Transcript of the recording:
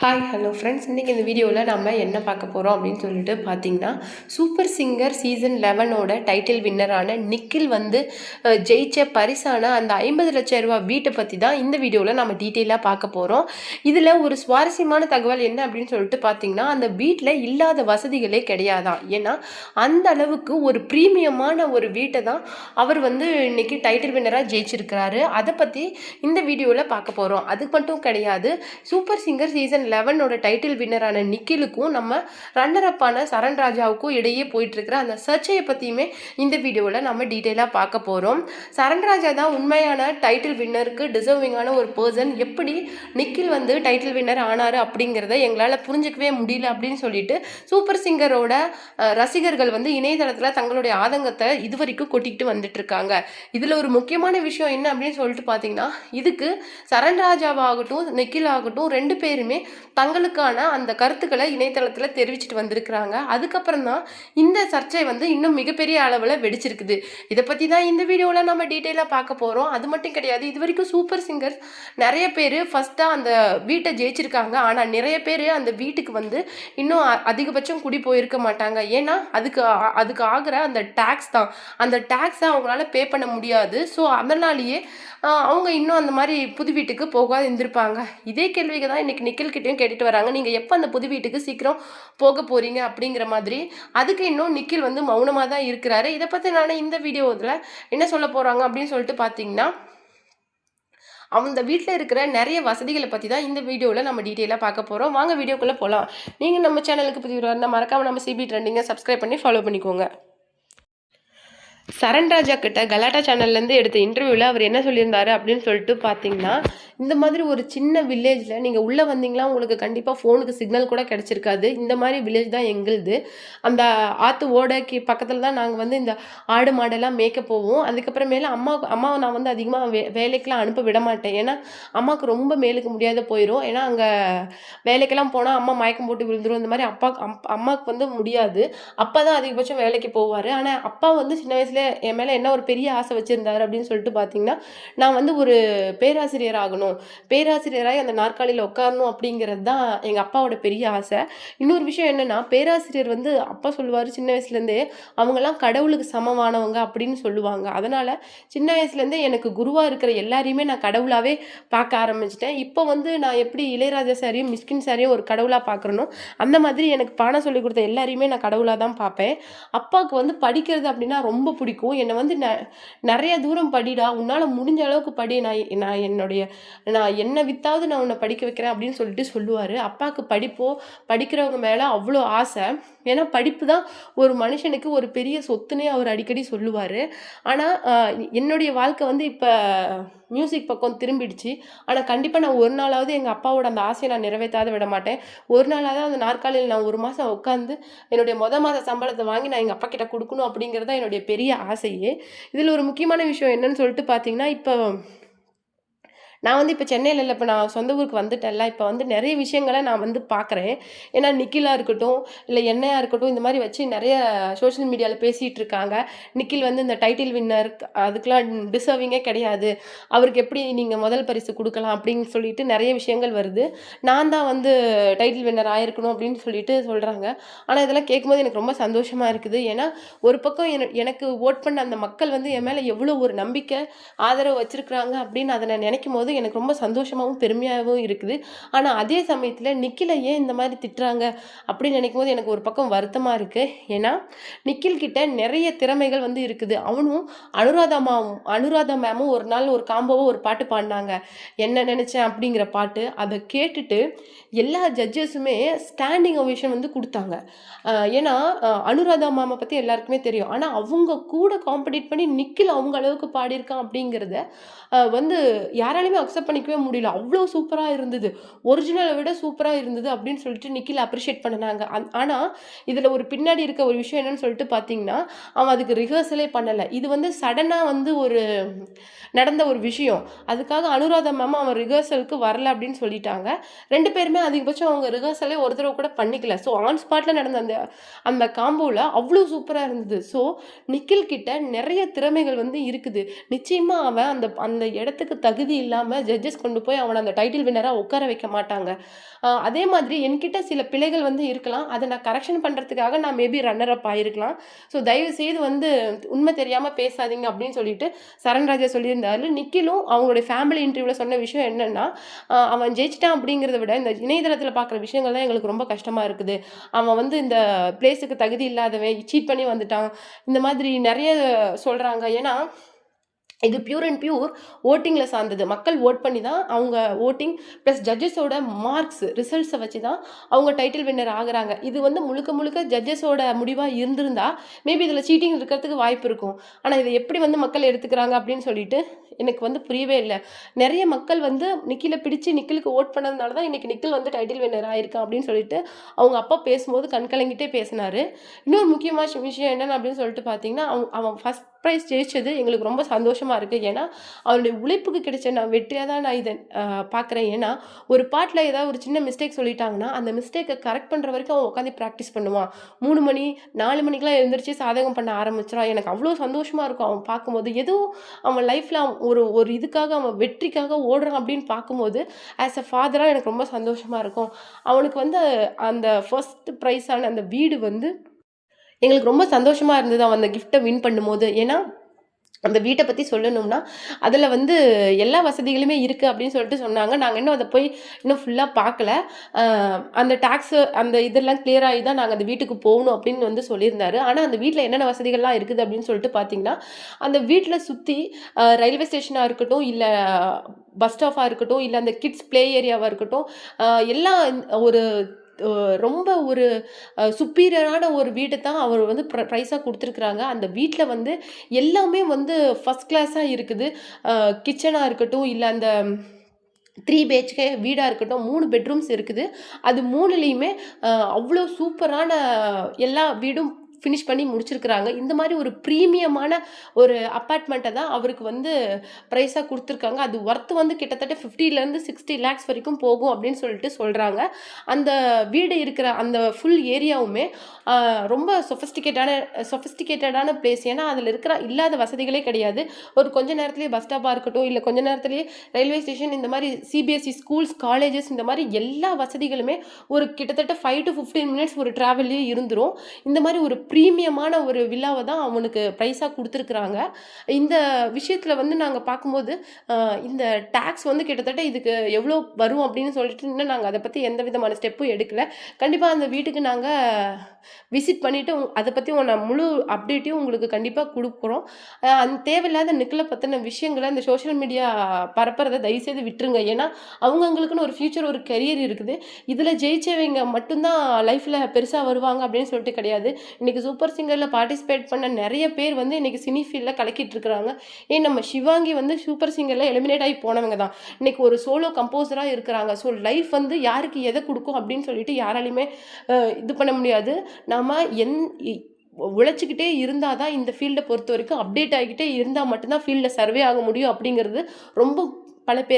Hi hello friends, இன்றைக்கி இந்த வீடியோவில் நம்ம என்ன பார்க்க போகிறோம் அப்படின்னு சொல்லிட்டு பார்த்தீங்கன்னா, சூப்பர் சிங்கர் சீசன் 11ஓட டைட்டில் வின்னரான நிக்கில் வந்து ஜெயிச்ச பரிசான அந்த 50 லட்சம் ரூபா வீட்டை பற்றி தான் இந்த வீடியோவில் நம்ம டீட்டெயிலாக பார்க்க போகிறோம். இதில் ஒரு சுவாரஸ்யமான தகவல் என்ன அப்படின்னு சொல்லிட்டு பார்த்தீங்கன்னா, அந்த வீட்டில் இல்லாத வசதிகளே கிடையாதான். ஏன்னா அந்த அளவுக்கு ஒரு ப்ரீமியமான ஒரு வீட்டை தான் அவர் வந்து இன்னைக்கு டைட்டில் வின்னராக ஜெயிச்சிருக்கிறாரு. அதை பற்றி இந்த வீடியோவில் பார்க்க போகிறோம். அது மட்டும் கிடையாது, சூப்பர் சிங்கர் சீசன் 11ஓட டைட்டில் வின்னரான நிக்கிலுக்கும் நம்ம ரன்னர் அப்பான சரண் ராஜாவுக்கும் இடையே போயிட்டுருக்கிற அந்த சர்ச்சையை பற்றியுமே இந்த வீடியோவில் நம்ம டீட்டெயிலாக பார்க்க போகிறோம். சரண் ராஜா தான் உண்மையான டைட்டில் வின்னருக்கு டிசர்விங்கான ஒரு பர்சன். எப்படி நிக்கில் வந்து டைட்டில் வின்னர் ஆனார் அப்படிங்கிறத எங்களால் புரிஞ்சிக்கவே முடியல அப்படின்னு சொல்லிட்டு சூப்பர் சிங்கரோட ரசிகர்கள் வந்து இணையதளத்தில் தங்களுடைய ஆதங்கத்தை இதுவரைக்கும் கொட்டிக்கிட்டு வந்துட்டு இருக்காங்க. இதில் ஒரு முக்கியமான விஷயம் என்ன அப்படின்னு சொல்லிட்டு பார்த்தீங்கன்னா, இதுக்கு சரண் ராஜாவாகட்டும் நிக்கில் ஆகட்டும் ரெண்டு பேருமே தங்களுக்கான அந்த கருத்துக்களை இணையதளத்தில் தெரிவிச்சுட்டு வந்திருக்கிறாங்க. அதுக்கப்புறம் தான் இந்த சர்ச்சை வந்து இன்னும் மிகப்பெரிய அளவில் வெடிச்சிருக்குது. இதை பற்றி தான் இந்த வீடியோவில் நம்ம டீட்டெயிலாக பார்க்க போகிறோம். அது மட்டும் கிடையாது, இது வரைக்கும் சூப்பர் சிங்கர் நிறைய பேர் ஃபஸ்ட்டாக அந்த வீட்டை ஜெயிச்சிருக்காங்க. ஆனால் நிறைய பேர் அந்த வீட்டுக்கு வந்து இன்னும் அதிகபட்சம் குடி போயிருக்க மாட்டாங்க. ஏன்னா அதுக்கு ஆகிற அந்த டேக்ஸ் தான், அந்த டேக்ஸை அவங்களால பே பண்ண முடியாது. ஸோ அதனாலேயே அவங்க இன்னும் அந்த மாதிரி புது வீட்டுக்கு போகாது இருந்திருப்பாங்க. இதே கேள்விக்கு தான் இன்றைக்கி நிக்கில் கிட்டேயும் கேட்டுட்டு வராங்க, நீங்கள் எப்போ அந்த புது வீட்டுக்கு சீக்கிரம் போக போகிறீங்க அப்படிங்கிற மாதிரி. அதுக்கு இன்னும் நிக்கில் வந்து மௌனமாக தான் இருக்கிறாரு. இதை பற்றி நான் இந்த வீடியோவில் என்ன சொல்ல போகிறாங்க அப்படின்னு சொல்லிட்டு பார்த்தீங்கன்னா, அந்த வீட்டில் இருக்கிற நிறைய வசதிகளை பற்றி தான் இந்த வீடியோவில் நம்ம டீட்டெயிலாக பார்க்க போகிறோம். வாங்க வீடியோக்குள்ளே போகலாம். நீங்கள் நம்ம சேனலுக்கு புதிய இருந்தால் மறக்காமல் நம்ம சிபி ட்ரெண்டிங்கை சப்ஸ்கிரைப் பண்ணி ஃபாலோ பண்ணிக்கோங்க. சரண் ராஜா கிட்ட கலாட்டா சேனல்லேருந்து எடுத்த இன்டர்வியூவில் அவர் என்ன சொல்லியிருந்தாரு அப்படின்னு சொல்லிட்டு பார்த்தீங்கன்னா, இந்த மாதிரி ஒரு சின்ன வில்லேஜில் நீங்கள் உள்ளே வந்தீங்களா உங்களுக்கு கண்டிப்பாக ஃபோனுக்கு சிக்னல் கூட கிடச்சிருக்காது. இந்த மாதிரி வில்லேஜ் தான் எங்களுது. அந்த ஆற்று ஓடைக்கு பக்கத்தில் தான் நாங்கள் வந்து இந்த ஆடு மாடெல்லாம் மேய்க்க போவோம். அதுக்கப்புறமேல அம்மாவை நான் வந்து அதிகமாக வேலைக்கெலாம் அனுப்ப விட மாட்டேன். ஏன்னா அம்மாவுக்கு ரொம்ப மேலுக்கு முடியாத போயிடும். ஏன்னா அங்கே வேலைக்கெல்லாம் போனால் அம்மா மயக்கம் போட்டு விழுந்துடும். இந்த மாதிரி அம்மாவுக்கு வந்து முடியாது. அப்பா தான் அதிகபட்சம் வேலைக்கு போவார். ஆனால் அப்பா வந்து சின்ன வயசுல என் மேலே என்ன ஒரு பெரிய ஆசை வச்சுருந்தாரு அப்படின்னு சொல்லிட்டு பார்த்தீங்கன்னா, நான் வந்து ஒரு பேராசிரியர் ஆகணும், பேராசிரியராகி அந்த நாற்காலியில் உட்காரணும் அப்படிங்கிறது தான் எங்கள் அப்பாவோட பெரிய ஆசை. இன்னொரு விஷயம் என்னென்னா, பேராசிரியர் வந்து அப்பா சொல்லுவார் சின்ன வயசுலேருந்தே அவங்கெல்லாம் கடவுளுக்கு சமமானவங்க அப்படின்னு சொல்லுவாங்க. அதனால் சின்ன வயசுலேருந்தே எனக்கு குருவாக இருக்கிற எல்லாரையுமே நான் கடவுளாகவே பார்க்க ஆரம்பிச்சிட்டேன். இப்போ வந்து நான் எப்படி இளையராஜா சாரையும் மிஸ்கின் சாரையும் ஒரு கடவுளாக பார்க்குறனோ, அந்த மாதிரி எனக்கு பாடம் சொல்லிக் கொடுத்த எல்லாரையுமே நான் கடவுளாக தான் பார்ப்பேன். அப்பாவுக்கு வந்து படிக்கிறது அப்படின்னா ரொம்ப பிடிக்கும். என்னை வந்து நிறைய தூரம் படிடா, உன்னால் முடிஞ்ச அளவுக்கு படி, நான் என்னை வித்தாவது நான் உன்னை படிக்க வைக்கிறேன் அப்படின்னு சொல்லிட்டு சொல்லுவார். அப்பாவுக்கு படிக்கிறவங்க மேலே அவ்வளோ ஆசை. ஏன்னா படிப்பு தான் ஒரு மனுஷனுக்கு ஒரு பெரிய சொத்துனே அவர் அடிக்கடி சொல்லுவார். ஆனால் என்னுடைய வாழ்க்கை வந்து இப்போ மியூசிக் பக்கம் திரும்பிடுச்சு. ஆனால் கண்டிப்பாக நான் ஒரு நாளாவது எங்கள் அப்பாவோட அந்த ஆசையை நான் நிறைவேற்றாத விட மாட்டேன். ஒரு நாளாவது அந்த நாற்காலியில் நான் ஒரு மாதம் உட்காந்து என்னுடைய மாத சம்பளத்தை வாங்கி நான் எங்கள் அப்பா கிட்ட கொடுக்கணும் அப்படிங்கிறது தான் என்னுடைய பெரிய ஆசையே. இதில் ஒரு முக்கியமான விஷயம் என்னன்னு சொல்லிட்டு பார்த்தீங்கன்னா, இப்போ நான் வந்து இப்போ சென்னையில் இல்லை, இப்போ நான் சொந்த ஊருக்கு வந்துட்டேன்ல. இப்போ வந்து நிறைய விஷயங்களை நான் வந்து பார்க்குறேன். ஏன்னா நிக்கிலாக இருக்கட்டும், இல்லை என்னையாக இருக்கட்டும், இந்த மாதிரி வச்சு நிறைய சோஷியல் மீடியாவில் பேசிகிட்டு இருக்காங்க. நிக்கில் வந்து இந்த டைட்டில் வின்னர் அதுக்கெலாம் டிசர்விங்கே கிடையாது, அவருக்கு எப்படி நீங்கள் முதல் பரிசு கொடுக்கலாம் அப்படின்னு சொல்லிட்டு நிறைய விஷயங்கள் வருது. நான் தான் வந்து டைட்டில் வின்னர் ஆயிருக்கணும் அப்படின்னு சொல்லிட்டு சொல்கிறாங்க. ஆனால் இதெல்லாம் கேட்கும்போது எனக்கு ரொம்ப சந்தோஷமாக இருக்குது. ஏன்னா ஒரு பக்கம் எனக்கு ஓட் பண்ண அந்த மக்கள் வந்து என் மேலே எவ்வளோ ஒரு நம்பிக்கை ஆதரவு வச்சுருக்குறாங்க அப்படின்னு அதை நான் நினைக்கும் போது எனக்கு ரொம்ப சந்தோஷமாகவும் பெருமையாகவும் இருக்குது. ஆனால் அதே சமயத்தில் நிக்கிலை ஏன் இந்த மாதிரி திட்டுறாங்க அப்படின்னு நினைக்கும் போது எனக்கு ஒரு பக்கம் வருத்தமாக இருக்குது. ஏன்னா நிக்கில் கிட்ட நிறைய திறமைகள் வந்து இருக்குது. அவனும் அனுராதா மேமும் ஒரு நாள் ஒரு காம்போவை ஒரு பாட்டு பாடினாங்க, என்ன நினச்சேன் அப்படிங்கிற பாட்டு. அதை கேட்டுட்டு எல்லா ஜட்ஜஸுமே ஸ்டாண்டிங் ஓவேஷன் வந்து கொடுத்தாங்க. ஏன்னா அனுராதா மேமை பற்றி எல்லாருக்குமே தெரியும். ஆனால் அவங்க கூட காம்படிட் பண்ணி நிக்கில் அவங்க அளவுக்கு பாடியிருக்கான் அப்படிங்கிறத வந்து யாராலையுமே அக்செப்ட் பண்ணிக்கவே முடியல. அவ்வளோ சூப்பராக இருந்தது, ஒரிஜினலை விட சூப்பராக இருந்தது அப்படின்னு சொல்லிட்டு நிக்கில் அப்ரிஷியேட் பண்ணினாங்க. ஆனால் இதில் ஒரு பின்னாடி இருக்க ஒரு விஷயம் என்னன்னு சொல்லிட்டு பார்த்தீங்கன்னா, அவன் அதுக்கு ரிஹர்சலே பண்ணலை. இது வந்து சடனாக வந்து ஒரு நடந்த ஒரு விஷயம். அதுக்காக அனுராதா மேம் அவன் ரிஹர்சலுக்கு வரல அப்படின்னு சொல்லிட்டாங்க. ரெண்டு பேருமே அதிகபட்சம் அவங்க ரிஹர்சலே ஒரு தடவை கூட பண்ணிக்கல. ஸோ ஆன் ஸ்பாட்டில் நடந்த அந்த காம்போவில் அவ்வளோ சூப்பராக இருந்தது. ஸோ நிக்கில் கிட்ட நிறைய திறமைகள் வந்து இருக்குது. நிச்சயமாக அவன் அந்த இடத்துக்கு தகுதி இல்லாமல் இல்லாமல் ஜட்ஜஸ் கொண்டு போய் அவனை அந்த டைட்டில் வின்னராக உட்கார வைக்க மாட்டாங்க. அதே மாதிரி என்கிட்ட சில பிழைகள் வந்து இருக்கலாம். அதை நான் கரெக்ஷன் பண்ணுறதுக்காக நான் மேபி ரன்னர் அப் ஆயிருக்கலாம். ஸோ தயவு செய்து வந்து உண்மை தெரியாமல் பேசாதீங்க அப்படின்னு சொல்லிட்டு சரண்ராஜா சொல்லியிருந்தாரு. நிக்கிலும் அவங்களுடைய ஃபேமிலி இன்டர்வியூவில் சொன்ன விஷயம் என்னன்னா, அவன் ஜெயிச்சிட்டான் அப்படிங்கிறத விட இந்த இணையதளத்தில் பார்க்குற விஷயங்கள் தான் எங்களுக்கு ரொம்ப கஷ்டமாக இருக்குது. அவன் வந்து இந்த பிளேஸுக்கு தகுதி இல்லாதவன், சீட் பண்ணி வந்துட்டான், இந்த மாதிரி நிறைய சொல்கிறாங்க. ஏன்னா இது பியூர் அண்ட் பியூர் ஓட்டிங்கில் சார்ந்தது. மக்கள் ஓட் பண்ணி தான் அவங்க ஓட்டிங் ப்ளஸ் ஜட்ஜஸோட மார்க்ஸ் ரிசல்ட்ஸை வச்சு தான் அவங்க டைட்டில் வின்னர் ஆகுறாங்க. இது வந்து முழுக்க முழுக்க ஜட்ஜஸோட முடிவாக இருந்திருந்தா மேபி இதில் சீட்டிங் இருக்கிறதுக்கு வாய்ப்பு இருக்கும். ஆனால் இதை எப்படி வந்து மக்கள் எடுத்துக்கிறாங்க அப்படின்னு சொல்லிட்டு எனக்கு வந்து புரியவே இல்லை. நிறைய மக்கள் வந்து நிக்கிலை பிடிச்சி நிக்கிலுக்கு ஓட் பண்ணதுனால தான் இன்றைக்கி நிக்கில் வந்து டைட்டில் வின்னர் ஆயிருக்கான் அப்படின்னு சொல்லிட்டு அவங்க அப்பா பேசும்போது கண்கலங்கிட்டே பேசினார். இன்னொரு முக்கியமான விஷயம் என்னென்னு அப்படின்னு சொல்லிட்டு பார்த்தீங்கன்னா, அவன் ஃபஸ்ட் ப்ரைஸ் ஜெயிச்சது எங்களுக்கு ரொம்ப சந்தோஷமாக இருக்குது. ஏன்னா அவனுடைய உழைப்புக்கு கிடைச்ச நான் வெற்றியாக தான் நான் இதை பார்க்குறேன். ஏன்னா ஒரு பாட்டில் ஏதாவது ஒரு சின்ன மிஸ்டேக் சொல்லிட்டாங்கன்னா அந்த மிஸ்டேக்கை கரெக்ட் பண்ணுற வரைக்கும் அவன் உட்காந்து ப்ராக்டிஸ் பண்ணுவான். 3 மணி 4 மணிக்கெலாம் எழுந்திரிச்சு சாதகம் பண்ண ஆரம்பிச்சிடான். எனக்கு அவ்வளோ சந்தோஷமாக இருக்கும் அவன் பார்க்கும்போது. ஏதோ அவன் லைஃப்பில் ஒரு இதுக்காக அவன் வெற்றிக்காக ஓடுறான் அப்படின்னு பார்க்கும்போது ஆஸ் அ ஃபாதராக எனக்கு ரொம்ப சந்தோஷமாக இருக்கும். அவனுக்கு வந்து அந்த ஃபர்ஸ்ட் ப்ரைஸான அந்த வீடு வந்து எங்களுக்கு ரொம்ப சந்தோஷமாக இருந்தது அவன் அந்த கிஃப்ட்டை வின் பண்ணும்போது. ஏன்னா அந்த வீட்டை பற்றி சொல்லணும்னா அதில் வந்து எல்லா வசதிகளுமே இருக்குது அப்படின்னு சொல்லிட்டு சொன்னாங்க. நாங்கள் இன்னும் அதை போய் இன்னும் ஃபுல்லாக பார்க்கல. அந்த டேக்ஸு அந்த இதெல்லாம் கிளியர் ஆகி தான் நாங்கள் அந்த வீட்டுக்கு போகணும் அப்படின்னு வந்து சொல்லியிருந்தாரு. ஆனால் அந்த வீட்டில் என்னென்ன வசதிகள்லாம் இருக்குது அப்படின்னு சொல்லிட்டு பார்த்தீங்கன்னா, அந்த வீட்டில் சுற்றி ரயில்வே ஸ்டேஷனாக இருக்கட்டும், இல்லை பஸ் ஸ்டாப்பாக இருக்கட்டும், இல்லை அந்த கிட்ஸ் ப்ளே ஏரியாவாக இருக்கட்டும், எல்லாம் ஒரு ரொம்ப ஒரு சுப்பீரியரான ஒரு வீட்டை தான் அவர் வந்து ப்ரைஸாக கொடுத்துருக்குறாங்க. அந்த வீட்டில் வந்து எல்லாமே வந்து ஃபஸ்ட் கிளாஸாக இருக்குது. கிச்சனாக இருக்கட்டும், இல்லை அந்த 3 BHK வீடாக இருக்கட்டும், 3 பெட்ரூம்ஸ் இருக்குது. அது 3லேயுமே அவ்வளோ சூப்பரான எல்லா வீடும் ஃபினிஷ் பண்ணி முடிச்சிருக்கிறாங்க. இந்த மாதிரி ஒரு ப்ரீமியமான ஒரு அப்பார்ட்மெண்ட்டை தான் அவருக்கு வந்து ப்ரைஸாக கொடுத்துருக்காங்க. அது ஒர்த்து வந்து கிட்டத்தட்ட 50லேருந்து 60 lakhs வரைக்கும் போகும் அப்படின்னு சொல்லிட்டு சொல்கிறாங்க. அந்த வீடு இருக்கிற அந்த ஃபுல் ஏரியாவுமே ரொம்ப சொஃபிஸ்டிகேட்டடான பிளேஸ். ஏன்னா அதில் இருக்கிற இல்லாத வசதிகளே கிடையாது. ஒரு கொஞ்ச நேரத்துலேயே பஸ் ஸ்டாப்பாக இருக்கட்டும், இல்லை கொஞ்ச நேரத்துலேயே ரயில்வே ஸ்டேஷன், இந்த மாதிரி CBSE ஸ்கூல்ஸ், காலேஜஸ், இந்த மாதிரி எல்லா வசதிகளுமே ஒரு கிட்டத்தட்ட 5 to 15 minutes ஒரு ட்ராவல்லே இருந்துரும். இந்த மாதிரி ஒரு ப்ரீமியமான ஒரு வில்லாவை தான் அவனுக்கு ப்ரைஸாக கொடுத்துருக்குறாங்க. இந்த விஷயத்தில் வந்து நாங்கள் பார்க்கும்போது இந்த டேக்ஸ் வந்து கிட்டத்தட்ட இதுக்கு எவ்வளோ வரும் அப்படின்னு சொல்லிட்டு இன்னும் நாங்கள் அதை பற்றி எந்த விதமான ஸ்டெப்பும் எடுக்கலை. கண்டிப்பாக அந்த வீட்டுக்கு நாங்கள் விசிட் பண்ணிவிட்டு அதை பற்றி முழு அப்டேட்டையும் உங்களுக்கு கண்டிப்பாக கொடுக்குறோம். அந்த தேவையில்லாத நிக்கிலை பற்றின விஷயங்களை அந்த சோஷியல் மீடியா பரப்புறதை தயவுசெய்து விட்டுருங்க. ஏன்னா அவங்கவுங்களுக்குன்னு ஒரு ஃப்யூச்சர், ஒரு கரியர் இருக்குது. இதில் ஜெயிச்சவங்க மட்டும்தான் லைஃப்பில் பெருசாக வருவாங்க அப்படின்னு சொல்லிட்டு கிடையாது. இன்றைக்கி சூப்பர் சிங்கரில் பார்ட்டிசிபேட் பண்ண நிறைய பேர் வந்து இன்றைக்கி சினி ஃபீல்டில் கலக்கிட்டு இருக்கிறாங்க. நம்ம சிவாங்கி வந்து சூப்பர் சிங்கரில் எலிமினேட் ஆகி போனவங்க தான் இன்றைக்கி ஒரு சோலோ கம்போசராக இருக்கிறாங்க. ஸோ லைஃப் வந்து யாருக்கு எதை கொடுக்கும் அப்படின்னு சொல்லிட்டு யாராலையுமே இது பண்ண முடியாது. நாம் உழைச்சிக்கிட்டே இருந்தால் தான் இந்த ஃபீல்டை பொறுத்த வரைக்கும் அப்டேட் ஆகிக்கிட்டே இருந்தால் மட்டும்தான் ஃபீல்டில் சர்வே ஆக முடியும் அப்படிங்கிறது ரொம்ப பல பேர்